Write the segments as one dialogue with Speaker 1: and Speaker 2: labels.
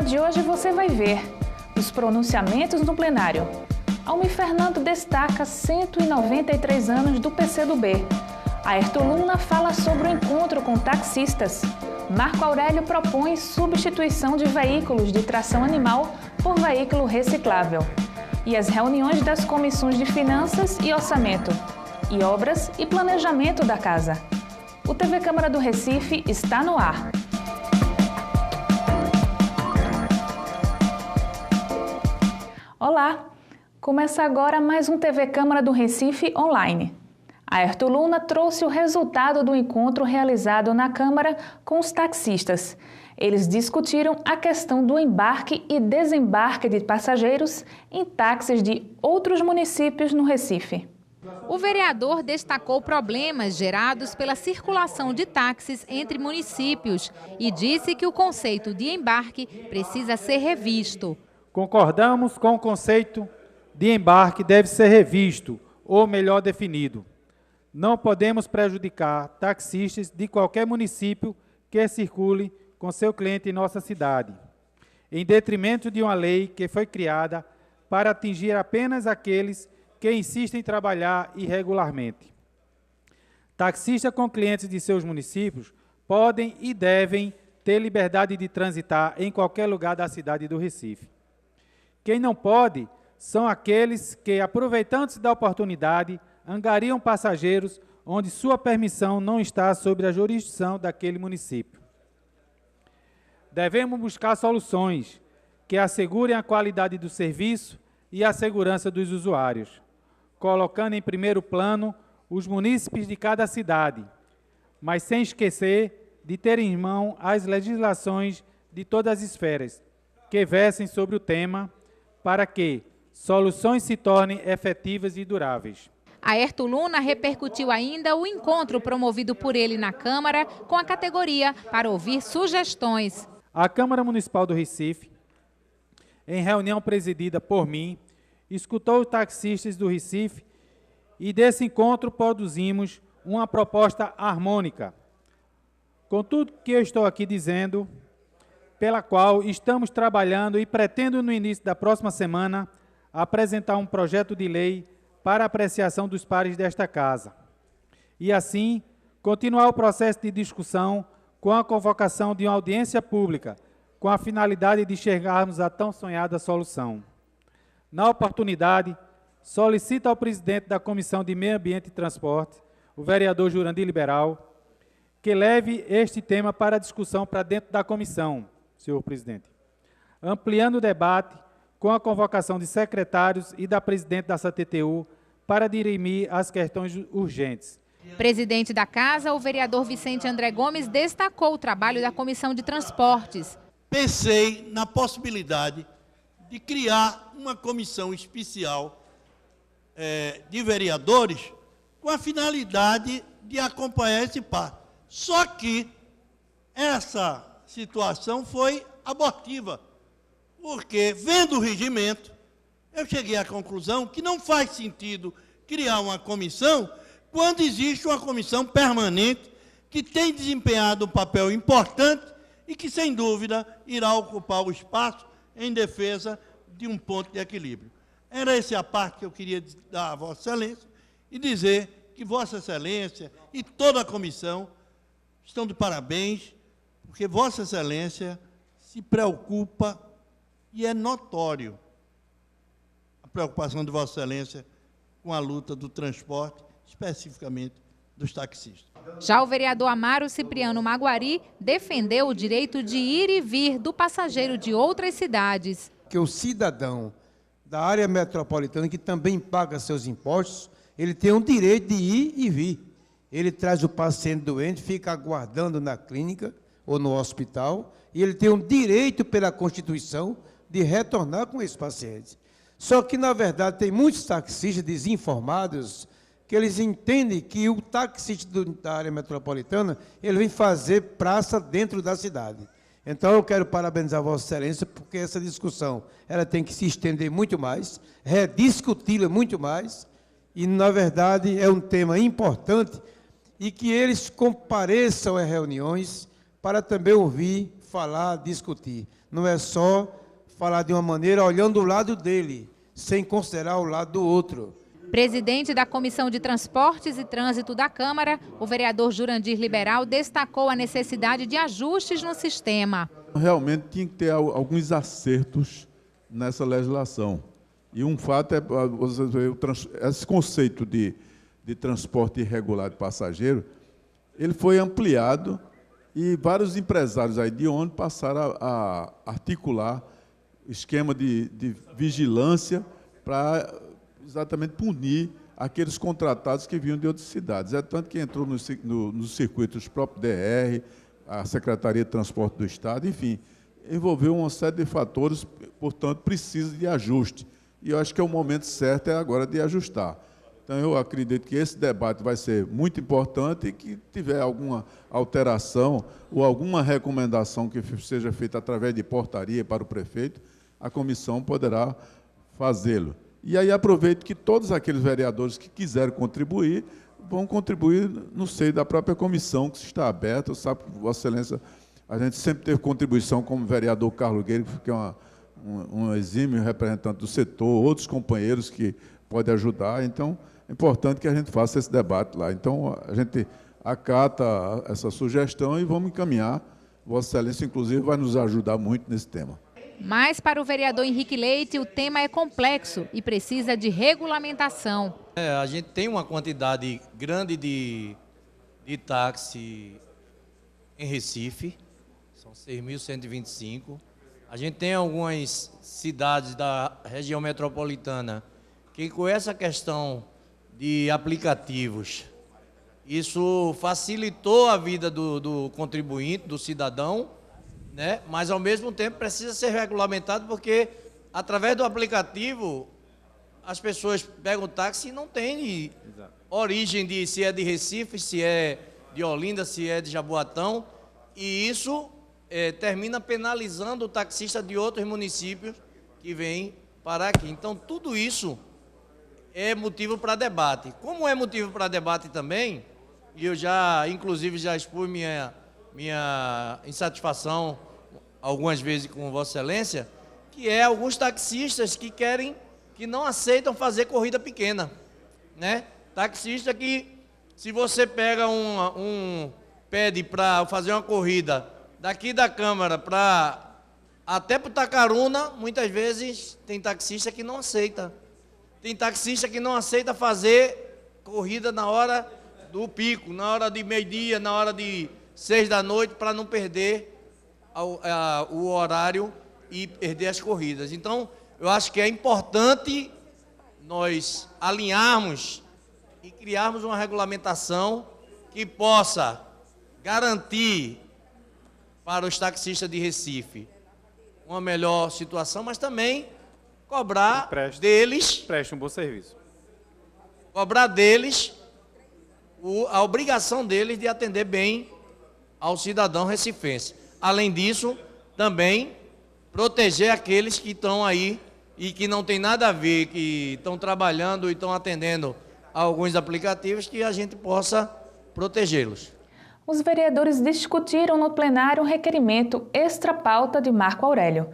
Speaker 1: de hoje você vai ver os pronunciamentos no plenário. Almir Fernando destaca 193 anos do PCdoB. Airton Luna fala sobre o encontro com taxistas. Marco Aurélio propõe substituição de veículos de tração animal por veículo reciclável. E as reuniões das comissões de Finanças e Orçamento, e Obras e Planejamento da Casa. O TV Câmara do Recife está no ar. Olá! Começa agora mais um TV Câmara do Recife online. Airton Luna trouxe o resultado do encontro realizado na Câmara com os taxistas. Eles discutiram a questão do embarque e desembarque de passageiros em táxis de outros municípios no Recife.
Speaker 2: O vereador destacou problemas gerados pela circulação de táxis entre municípios e disse que o conceito de embarque precisa ser revisto.
Speaker 3: Concordamos com o conceito de embarque deve ser revisto, ou melhor definido. Não podemos prejudicar taxistas de qualquer município que circule com seu cliente em nossa cidade, em detrimento de uma lei que foi criada para atingir apenas aqueles que insistem em trabalhar irregularmente. Taxistas com clientes de seus municípios podem e devem ter liberdade de transitar em qualquer lugar da cidade do Recife. Quem não pode são aqueles que, aproveitando-se da oportunidade, angariam passageiros onde sua permissão não está sob a jurisdição daquele município. Devemos buscar soluções que assegurem a qualidade do serviço e a segurança dos usuários, colocando em primeiro plano os munícipes de cada cidade, mas sem esquecer de ter em mão as legislações de todas as esferas que versem sobre o tema para que soluções se tornem efetivas e duráveis.
Speaker 2: Airton Luna repercutiu ainda o encontro promovido por ele na Câmara com a categoria para ouvir sugestões.
Speaker 3: A Câmara Municipal do Recife, em reunião presidida por mim, escutou os taxistas do Recife e desse encontro produzimos uma proposta harmônica. Com tudo que eu estou aqui dizendo, pela qual estamos trabalhando e pretendo no início da próxima semana apresentar um projeto de lei para apreciação dos pares desta Casa. E assim, continuar o processo de discussão com a convocação de uma audiência pública, com a finalidade de chegarmos à tão sonhada solução. Na oportunidade, solicito ao presidente da Comissão de Meio Ambiente e Transporte, o vereador Jurandir Liberal, que leve este tema para discussão para dentro da comissão, senhor presidente, ampliando o debate com a convocação de secretários e da presidente da CTTU para dirimir as questões urgentes.
Speaker 2: Presidente da Casa, o vereador Vicente André Gomes destacou o trabalho da Comissão de Transportes.
Speaker 4: Pensei na possibilidade de criar uma comissão especial de vereadores com a finalidade de acompanhar esse par. Só que essa situação foi abortiva, porque, vendo o regimento, eu cheguei à conclusão que não faz sentido criar uma comissão quando existe uma comissão permanente que tem desempenhado um papel importante e que, sem dúvida, irá ocupar o espaço em defesa de um ponto de equilíbrio. Era essa a parte que eu queria dar a Vossa Excelência e dizer que Vossa Excelência e toda a comissão estão de parabéns, porque Vossa Excelência se preocupa e é notório a preocupação de Vossa Excelência com a luta do transporte, especificamente dos taxistas.
Speaker 2: Já o vereador Amaro Cipriano Maguari defendeu o direito de ir e vir do passageiro de outras cidades.
Speaker 5: Que o cidadão da área metropolitana, que também paga seus impostos, ele tem o direito de ir e vir. Ele traz o paciente doente, fica aguardando na clínica ou no hospital, e ele tem o direito pela Constituição de retornar com esse paciente. Só que, na verdade, tem muitos taxistas desinformados que eles entendem que o taxista da área metropolitana ele vem fazer praça dentro da cidade. Então, eu quero parabenizar Vossa Excelência, porque essa discussão ela tem que se estender muito mais, rediscuti-la muito mais, e, na verdade, é um tema importante, e que eles compareçam a reuniões para também ouvir falar, discutir. Não é só falar de uma maneira olhando o lado dele, sem considerar o lado do outro.
Speaker 2: Presidente da Comissão de Transportes e Trânsito da Câmara, o vereador Jurandir Liberal destacou a necessidade de ajustes no sistema.
Speaker 6: Realmente tinha que ter alguns acertos nessa legislação. E um fato é esse conceito de transporte irregular de passageiro, ele foi ampliado e vários empresários aí de ônibus passaram a articular esquema de vigilância para exatamente punir aqueles contratados que vinham de outras cidades. É tanto que entrou nos circuitos próprios DR, a Secretaria de Transporte do Estado, enfim, envolveu uma série de fatores, portanto, precisa de ajuste. E eu acho que é o momento certo agora de ajustar. Então, eu acredito que esse debate vai ser muito importante e que tiver alguma alteração ou alguma recomendação que seja feita através de portaria para o prefeito, a comissão poderá fazê-lo. E aí aproveito que todos aqueles vereadores que quiserem contribuir, vão contribuir no seio da própria comissão, que está aberta. Sabe, Vossa Excelência, a gente sempre teve contribuição como vereador Carlos Gueiro, que é um exímio representante do setor, outros companheiros que podem ajudar. Então, é importante que a gente faça esse debate lá. Então, a gente acata essa sugestão e vamos encaminhar. Vossa Excelência, inclusive, vai nos ajudar muito nesse tema.
Speaker 2: Mas, para o vereador Henrique Leite, o tema é complexo e precisa de regulamentação.
Speaker 7: A gente tem uma quantidade grande de táxi em Recife, são 6.125. A gente tem algumas cidades da região metropolitana que, com essa questão de aplicativos, isso facilitou a vida do contribuinte, do cidadão, né? Mas, ao mesmo tempo, precisa ser regulamentado porque, através do aplicativo, as pessoas pegam o táxi e não tem origem de se é de Recife, se é de Olinda, se é de Jaboatão, e isso termina penalizando o taxista de outros municípios que vêm parar aqui. Então, tudo isso é motivo para debate. Como é motivo para debate também, e eu inclusive, já expus minha insatisfação algumas vezes com Vossa Excelência, que é alguns taxistas que não aceitam fazer corrida pequena, né? Taxista que, se você pega pede para fazer uma corrida daqui da Câmara até para o Tacaruna, muitas vezes tem taxista que não aceita. Tem taxista que não aceita fazer corrida na hora do pico, na hora de meio-dia, na hora de 6 da noite, para não perder o horário e perder as corridas. Então, eu acho que é importante nós alinharmos e criarmos uma regulamentação que possa garantir para os taxistas de Recife uma melhor situação, mas também cobrar deles...
Speaker 3: Preste um bom serviço.
Speaker 7: Cobrar deles a obrigação deles de atender bem ao cidadão recifense. Além disso, também proteger aqueles que estão aí e que não tem nada a ver, que estão trabalhando e estão atendendo a alguns aplicativos, que a gente possa protegê-los.
Speaker 1: Os vereadores discutiram no plenário um requerimento extra-pauta de Marco Aurélio.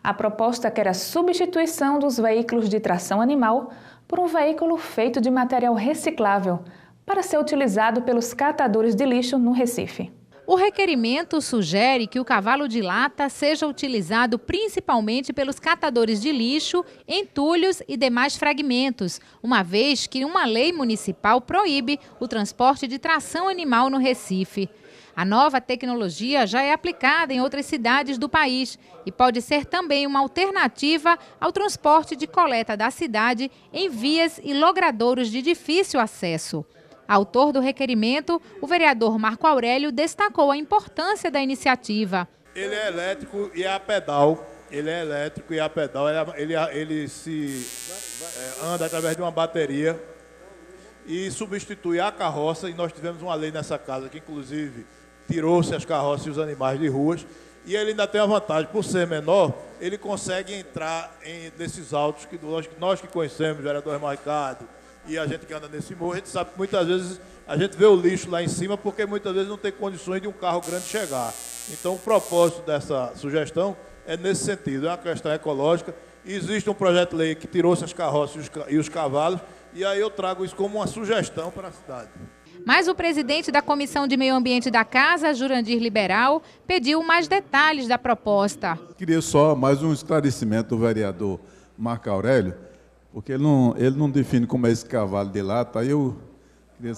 Speaker 1: A proposta quer a substituição dos veículos de tração animal por um veículo feito de material reciclável, para ser utilizado pelos catadores de lixo no Recife.
Speaker 2: O requerimento sugere que o cavalo de lata seja utilizado principalmente pelos catadores de lixo, entulhos e demais fragmentos, uma vez que uma lei municipal proíbe o transporte de tração animal no Recife. A nova tecnologia já é aplicada em outras cidades do país e pode ser também uma alternativa ao transporte de coleta da cidade em vias e logradouros de difícil acesso. Autor do requerimento, o vereador Marco Aurélio destacou a importância da iniciativa.
Speaker 8: Ele é elétrico e é a pedal. Ele é elétrico e a pedal. Ele anda através de uma bateria e substitui a carroça. E nós tivemos uma lei nessa casa que, inclusive, tirou-se as carroças e os animais de ruas. E ele ainda tem a vantagem, por ser menor, ele consegue entrar nesses autos que nós que conhecemos, vereador Ricardo, E a gente que anda nesse morro, a gente sabe que muitas vezes a gente vê o lixo lá em cima porque muitas vezes não tem condições de um carro grande chegar. Então o propósito dessa sugestão é nesse sentido, é uma questão ecológica. Existe um projeto de lei que tirou-se as carroças e os cavalos, e aí eu trago isso como uma sugestão para a cidade.
Speaker 2: Mas o presidente da Comissão de Meio Ambiente da Casa, Jurandir Liberal, pediu mais detalhes da proposta.
Speaker 6: Queria só mais um esclarecimento do vereador Marco Aurélio, porque ele não define como é esse cavalo de lata. Aí eu queria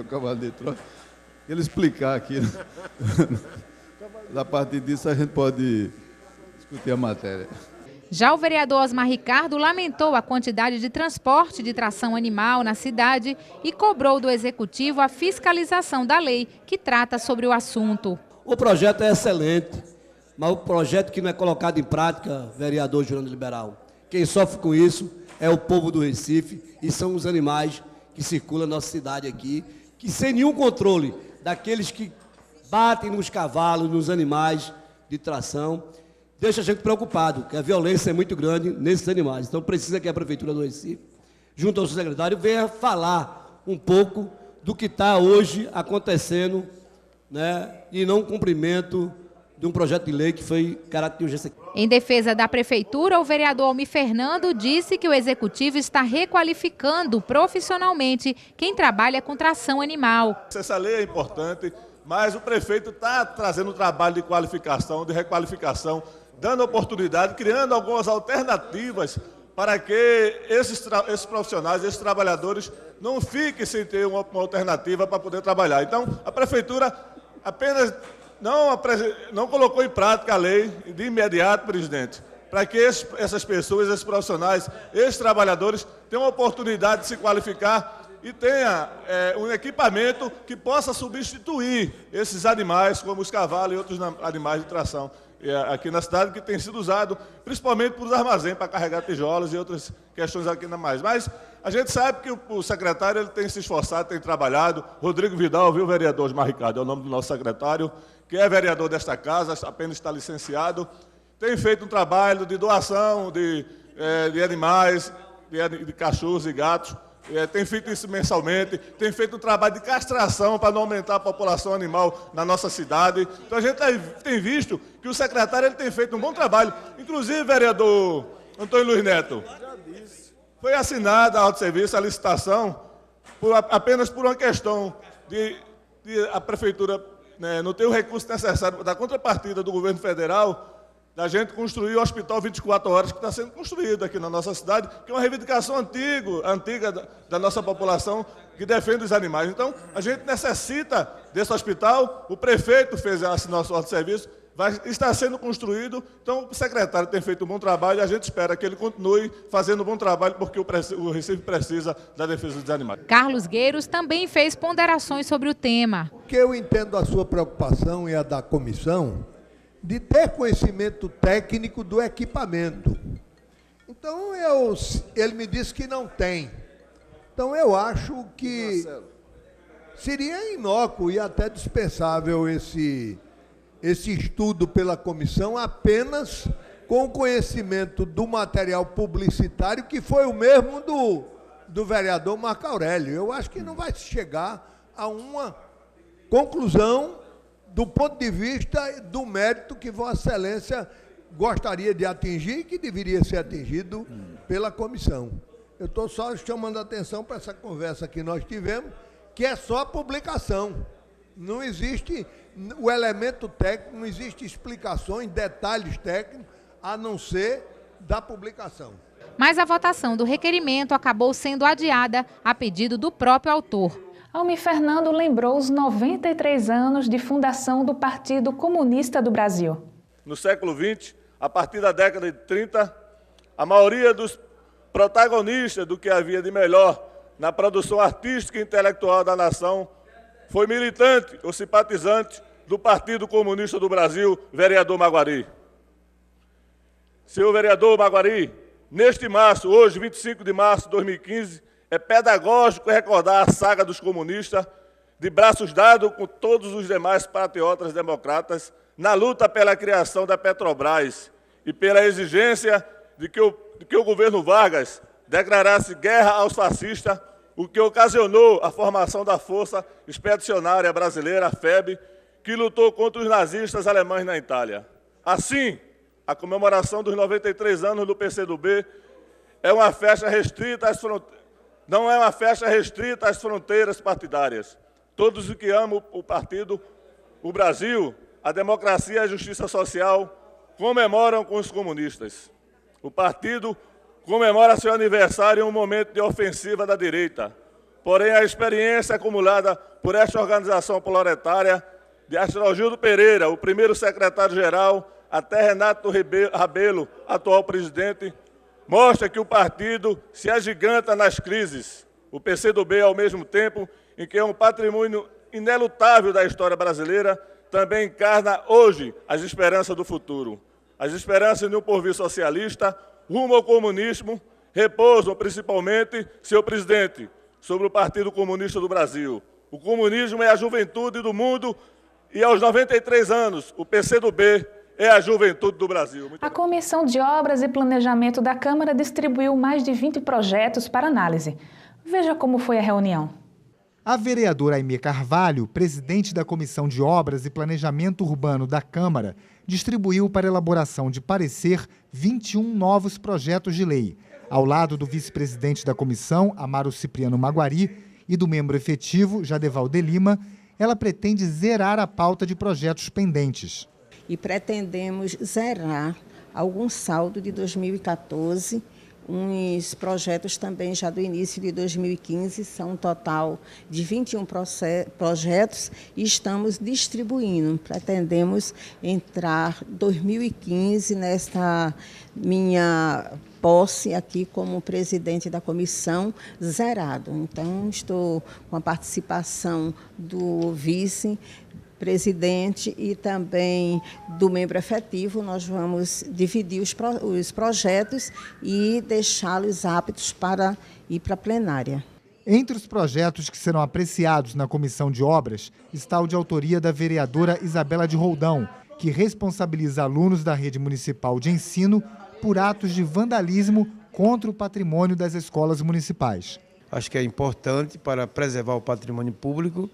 Speaker 6: o cavalo de troca. Ele explicar aqui. A partir disso a gente pode discutir a matéria.
Speaker 2: Já o vereador Osmar Ricardo lamentou a quantidade de transporte de tração animal na cidade e cobrou do Executivo a fiscalização da lei que trata sobre o assunto.
Speaker 9: O projeto é excelente, mas o projeto que não é colocado em prática, vereador Jurandir Liberal, quem sofre com isso é o povo do Recife e são os animais que circulam na nossa cidade aqui, que sem nenhum controle daqueles que batem nos cavalos, nos animais de tração, deixa a gente preocupado, que a violência é muito grande nesses animais. Então precisa que a Prefeitura do Recife, junto ao seu secretário, venha falar um pouco do que está hoje acontecendo, né, e não cumprimento de um projeto de lei que foi caráter de urgência.
Speaker 2: Em defesa da Prefeitura, o vereador Almir Fernando disse que o Executivo está requalificando profissionalmente quem trabalha com tração animal.
Speaker 10: Essa lei é importante, mas o prefeito está trazendo um trabalho de qualificação, de requalificação, dando oportunidade, criando algumas alternativas para que esses profissionais, esses trabalhadores, não fiquem sem ter uma alternativa para poder trabalhar. Então, a Prefeitura apenas não colocou em prática a lei de imediato, presidente, para que essas pessoas, esses profissionais, esses trabalhadores tenham a oportunidade de se qualificar e tenha um equipamento que possa substituir esses animais, como os cavalos e outros animais de tração aqui na cidade, que tem sido usado principalmente por os armazéns para carregar tijolos e outras questões aqui na mais. Mas a gente sabe que o secretário ele tem se esforçado, tem trabalhado. Rodrigo Vidal, viu, vereador Osmar Ricardo, é o nome do nosso secretário, que é vereador desta casa, apenas está licenciado, tem feito um trabalho de doação de animais, de cachorros e gatos, tem feito isso mensalmente, tem feito um trabalho de castração para não aumentar a população animal na nossa cidade. Então a gente tem visto que o secretário ele tem feito um bom trabalho. Inclusive, vereador Antônio Luiz Neto, foi assinada a auto-serviço, a licitação, apenas por uma questão de a Prefeitura não ter o recurso necessário da contrapartida do governo federal, da gente construir o Hospital 24 Horas, que está sendo construído aqui na nossa cidade, que é uma reivindicação antiga da nossa população que defende os animais. Então, a gente necessita desse hospital, o prefeito assinou o nosso serviço, está sendo construído, então o secretário tem feito um bom trabalho e a gente espera que ele continue fazendo um bom trabalho, porque o Recife precisa da defesa dos animais.
Speaker 2: Carlos Gueiros também fez ponderações sobre o tema.
Speaker 11: O que eu entendo da sua preocupação e a da comissão, de ter conhecimento técnico do equipamento. Então, ele me disse que não tem. Então, eu acho que seria inócuo e até dispensável esse estudo pela comissão apenas com o conhecimento do material publicitário, que foi o mesmo do vereador Marco Aurélio. Eu acho que não vai chegar a uma conclusão do ponto de vista do mérito que Vossa Excelência gostaria de atingir e que deveria ser atingido pela comissão. Eu estou só chamando a atenção para essa conversa que nós tivemos, que é só publicação. Não existe o elemento técnico, não existe explicações, detalhes técnicos, a não ser da publicação.
Speaker 2: Mas a votação do requerimento acabou sendo adiada a pedido do próprio autor.
Speaker 1: Almir Fernando lembrou os 93 anos de fundação do Partido Comunista do Brasil.
Speaker 10: No século XX, a partir da década de 30, a maioria dos protagonistas do que havia de melhor na produção artística e intelectual da nação foi militante ou simpatizante do Partido Comunista do Brasil, vereador Maguari. Senhor vereador Maguari, neste março, hoje, 25 de março de 2015, é pedagógico recordar a saga dos comunistas, de braços dados com todos os demais patriotas democratas, na luta pela criação da Petrobras e pela exigência de que o governo Vargas declarasse guerra aos fascistas, o que ocasionou a formação da Força Expedicionária Brasileira, a FEB, que lutou contra os nazistas alemães na Itália. Assim, a comemoração dos 93 anos do PCdoB é uma festa restrita às não é uma festa restrita às fronteiras partidárias. Todos os que amam o partido, o Brasil, a democracia e a justiça social comemoram com os comunistas. O partido comemora seu aniversário em um momento de ofensiva da direita. Porém, a experiência acumulada por esta organização proletária, de Astrogildo Pereira, o primeiro secretário-geral, até Renato Rabelo, atual presidente, mostra que o partido se agiganta nas crises. O PCdoB, ao mesmo tempo em que é um patrimônio inelutável da história brasileira, também encarna hoje as esperanças do futuro. As esperanças de um porvir socialista, rumo ao comunismo, repousam principalmente, seu presidente, sobre o Partido Comunista do Brasil. O comunismo é a juventude do mundo e, aos 93 anos, o PCdoB é a juventude do Brasil.
Speaker 1: A Comissão de Obras e Planejamento da Câmara distribuiu mais de 20 projetos para análise. Veja como foi a reunião.
Speaker 12: A vereadora Aimee Carvalho, presidente da Comissão de Obras e Planejamento Urbano da Câmara, distribuiu para elaboração de parecer 21 novos projetos de lei. Ao lado do vice-presidente da comissão, Amaro Cipriano Maguari, e do membro efetivo, Jadeval de Lima, ela pretende zerar a pauta de projetos pendentes.
Speaker 13: E pretendemos zerar algum saldo de 2014, uns projetos também já do início de 2015, são um total de 21 projetos e estamos distribuindo. Pretendemos entrar 2015 nesta minha posse aqui como presidente da comissão zerado. Então, estou com a participação do vice-presidente e também do membro efetivo. Nós vamos dividir os projetos e deixá-los aptos para ir para a plenária.
Speaker 12: Entre os projetos que serão apreciados na Comissão de Obras está o de autoria da vereadora Isabela de Roldão, que responsabiliza alunos da rede municipal de ensino por atos de vandalismo contra o patrimônio das escolas municipais.
Speaker 5: Acho que é importante para preservar o patrimônio público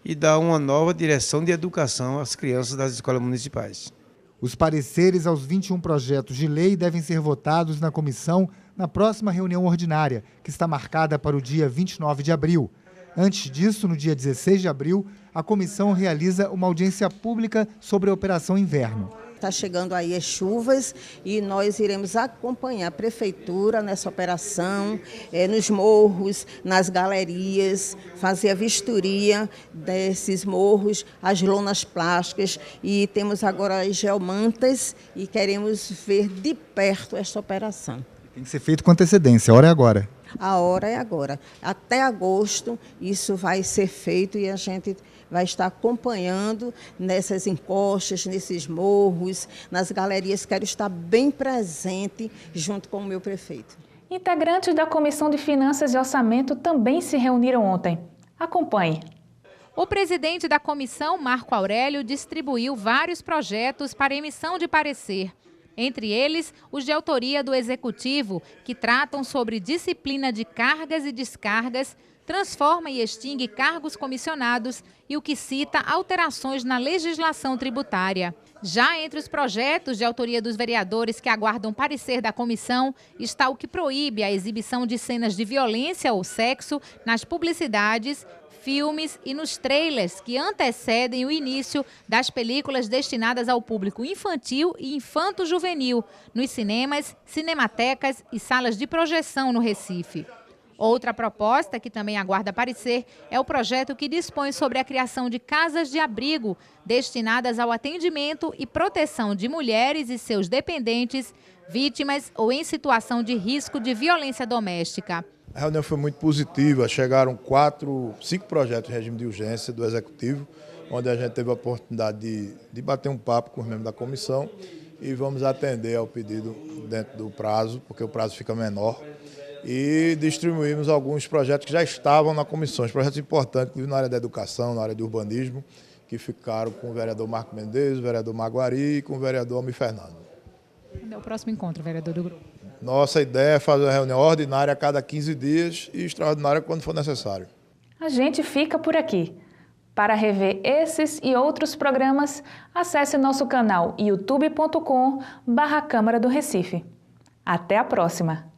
Speaker 5: e dar uma nova direção de educação às crianças das escolas municipais.
Speaker 12: Os pareceres aos 21 projetos de lei devem ser votados na comissão na próxima reunião ordinária, que está marcada para o dia 29 de abril. Antes disso, no dia 16 de abril, a comissão realiza uma audiência pública sobre a Operação Inverno.
Speaker 13: Está chegando aí as chuvas e nós iremos acompanhar a prefeitura nessa operação, nos morros, nas galerias, fazer a vistoria desses morros, as lonas plásticas, e temos agora as geomantas e queremos ver de perto esta operação.
Speaker 12: Tem que ser feito com antecedência, a hora é agora.
Speaker 13: A hora é agora. Até agosto isso vai ser feito e a gente vai estar acompanhando nessas encostas, nesses morros, nas galerias. Quero estar bem presente junto com o meu prefeito.
Speaker 1: Integrantes da Comissão de Finanças e Orçamento também se reuniram ontem. Acompanhe.
Speaker 2: O presidente da comissão, Marco Aurélio, distribuiu vários projetos para emissão de parecer. Entre eles, os de autoria do Executivo, que tratam sobre disciplina de cargas e descargas, transforma e extingue cargos comissionados e o que cita alterações na legislação tributária. Já entre os projetos de autoria dos vereadores que aguardam parecer da comissão está o que proíbe a exibição de cenas de violência ou sexo nas publicidades, filmes e nos trailers que antecedem o início das películas destinadas ao público infantil e infanto-juvenil, nos cinemas, cinematecas e salas de projeção no Recife. Outra proposta, que também aguarda parecer, é o projeto que dispõe sobre a criação de casas de abrigo destinadas ao atendimento e proteção de mulheres e seus dependentes, vítimas ou em situação de risco de violência doméstica.
Speaker 8: A reunião foi muito positiva, chegaram 5 projetos em regime de urgência do Executivo, onde a gente teve a oportunidade de bater um papo com os membros da comissão e vamos atender ao pedido dentro do prazo, porque o prazo fica menor. E distribuímos alguns projetos que já estavam na comissão, projetos importantes na área da educação, na área de urbanismo, que ficaram com o vereador Marco Mendes, o vereador Maguari e com o vereador Almir Fernando.
Speaker 2: Quando é o próximo encontro, vereador do grupo?
Speaker 8: Nossa ideia é fazer uma reunião ordinária a cada 15 dias e extraordinária quando for necessário.
Speaker 1: A gente fica por aqui. Para rever esses e outros programas, acesse nosso canal youtube.com/Câmara do Recife. Até a próxima!